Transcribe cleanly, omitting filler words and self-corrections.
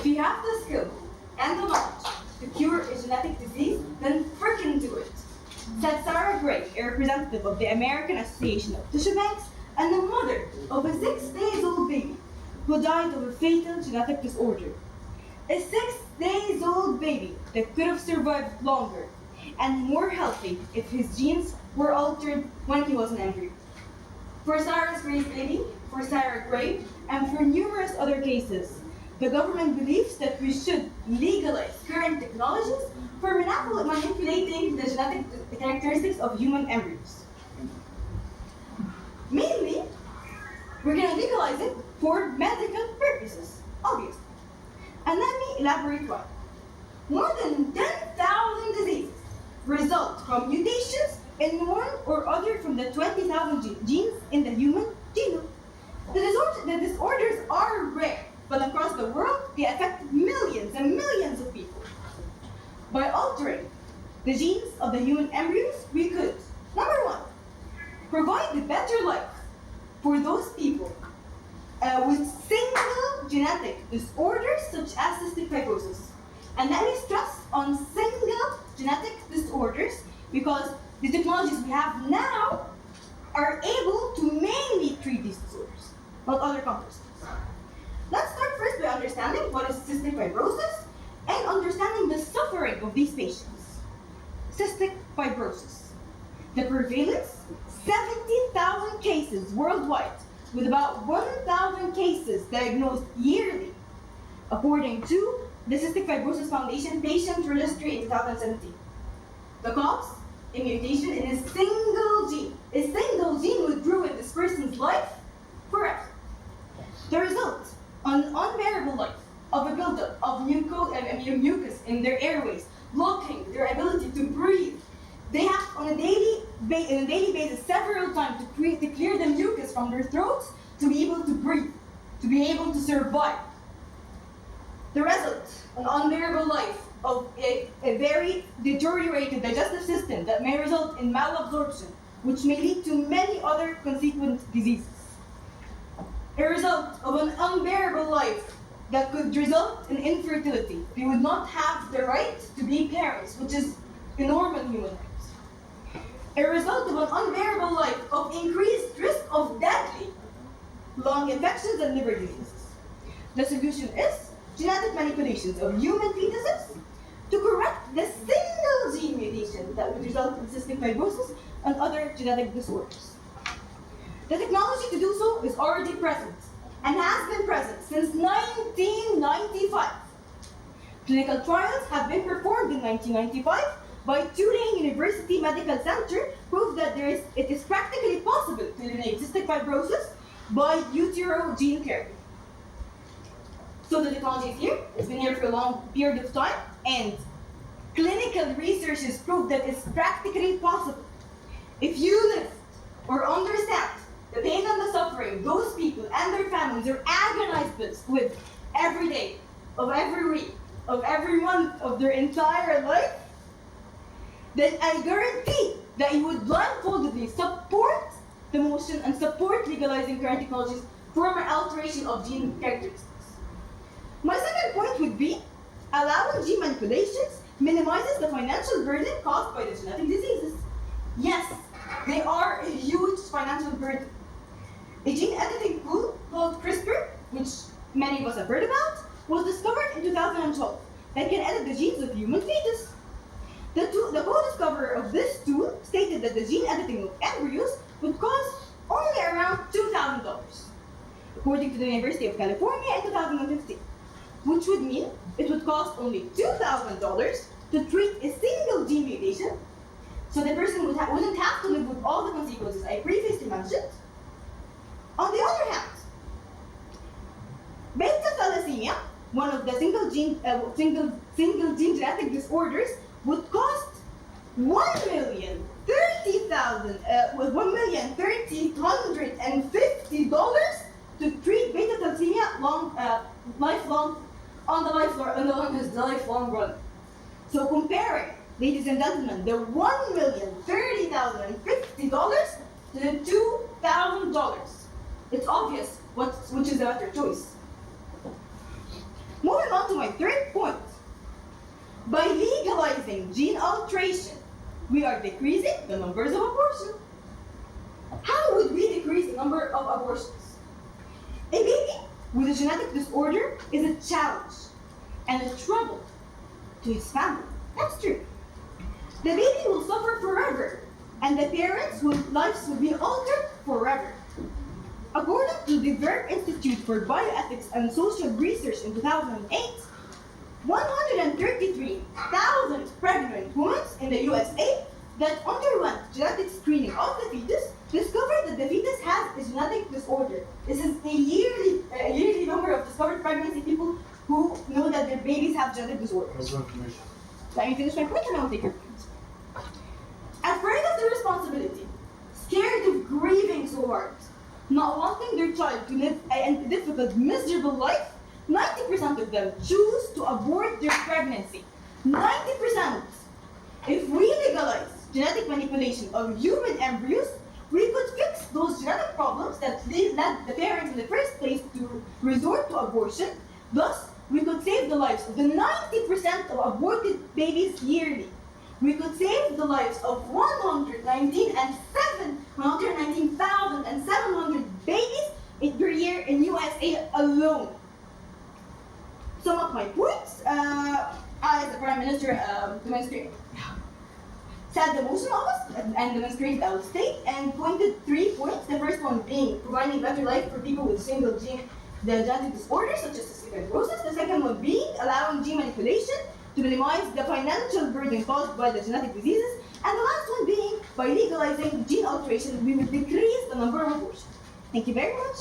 If you have the skill and the knowledge to cure a genetic disease, then frickin' do it. Said Sarah Gray, a representative of the American Association of Tissue Banks and the mother of a 6-day-old baby who died of a fatal genetic disorder. A 6-day-old baby that could have survived longer and more healthy if his genes were altered when he was an embryo. For Sarah Gray's baby, for Sarah Gray, and for numerous other cases, the government believes that we should legalize current technologies for manipulating the genetic characteristics of human embryos. Mainly, we're going to legalize it for medical purposes, obviously. And let me elaborate why. More than 10,000 diseases result from mutations in one or other from the 20,000 genes in the human genome. The disorders are rare, but across the world, they affect millions and millions of people. By altering the genes of the human embryos, we could, number one, provide a better life for those people with single genetic disorders such as cystic fibrosis. And let me stress on single genetic disorders because the technologies we have now are able to mainly treat these disorders, not other complications. Let's start first by understanding what is cystic fibrosis and understanding the suffering of these patients. Cystic fibrosis. The prevalence, 70,000 cases worldwide, with about 1,000 cases diagnosed yearly, according to the Cystic Fibrosis Foundation Patient Registry in 2017. The cause? A mutation in a single gene. A single gene would ruin this person's life forever. The result, an unbearable life of a buildup of mucus in their airways, blocking their ability to breathe. They have, on a daily basis, several times to clear the mucus from their throats to be able to breathe, to be able to survive. The result, an unbearable life of a very deteriorated digestive system that may result in malabsorption, which may lead to many other consequent diseases. A result of an unbearable life that could result in infertility. They would not have the right to be parents, which is a normal human right. A result of an unbearable life of increased risk of deadly lung infections and liver diseases. The solution is genetic manipulations of human fetuses to correct the single gene mutation that would result in cystic fibrosis and other genetic disorders. The technology to do so is already present and has been present since 1995. Clinical trials have been performed in 1995 by Tulane University Medical Center prove that it is practically possible to eliminate cystic fibrosis by utero gene therapy. So the technology is here, it's been here for a long period of time, and clinical research has proved that it's practically possible. If you live or understand the pain and the suffering those people and their families are agonized with every day, of every week, of every month of their entire life, then I guarantee that you would blindfoldedly support the motion and support legalizing current technologies for an alteration of gene characteristics. My second point would be, allowing gene manipulations minimizes the financial burden caused by the genetic diseases. Yes, they are a huge financial burden. A gene editing tool called CRISPR, which many of us have heard about, was discovered in 2012 that can edit the genes of human fetus. The co-discoverer of this tool stated that the gene editing of embryos would cost only around $2,000, according to the University of California in 2015, which would mean it would cost only $2,000 to treat a single gene mutation, so the person wouldn't have to live with all the consequences I previously mentioned. On the other hand, beta thalassemia, one of the single gene genetic disorders, would cost $1,030,350 to treat beta thalassemia on the lifelong run. So comparing, ladies and gentlemen, the $1,030,050 to the $2,000, it's obvious which is the better choice. Moving on to my third point. By legalizing gene alteration, we are decreasing the numbers of abortions. How would we decrease the number of abortions? A baby with a genetic disorder is a challenge and a trouble to his family. That's true. The baby will suffer forever, and the parents' lives will be altered forever. According to the Verb Institute for Bioethics and Social Research in 2008, 133,000 pregnant women in the USA that underwent genetic screening of the fetus discovered that the fetus has a genetic disorder. This is a yearly number of discovered pregnancy people who know that their babies have genetic disorders. That's information. Let me finish my point and I will take your point. Afraid of the responsibility, scared of grieving so hard, not wanting their child to live a difficult, miserable life, 90% of them choose to abort their pregnancy. 90%! If we legalize genetic manipulation of human embryos, we could fix those genetic problems that led the parents in the first place to resort to abortion. Thus, we could save the lives of the 90% of aborted babies yearly. We could save the lives of 119,700 babies per year in USA alone. Some of my points, I, as the Prime Minister, sat the motion office and demonstrated our state and pointed 3 points. The first one being providing better life for people with single gene genetic disorders such as cystic fibrosis. The second one being allowing gene manipulation to minimize the financial burden caused by the genetic diseases. And the last one being by legalizing gene alteration, we will decrease the number of abortions. Thank you very much.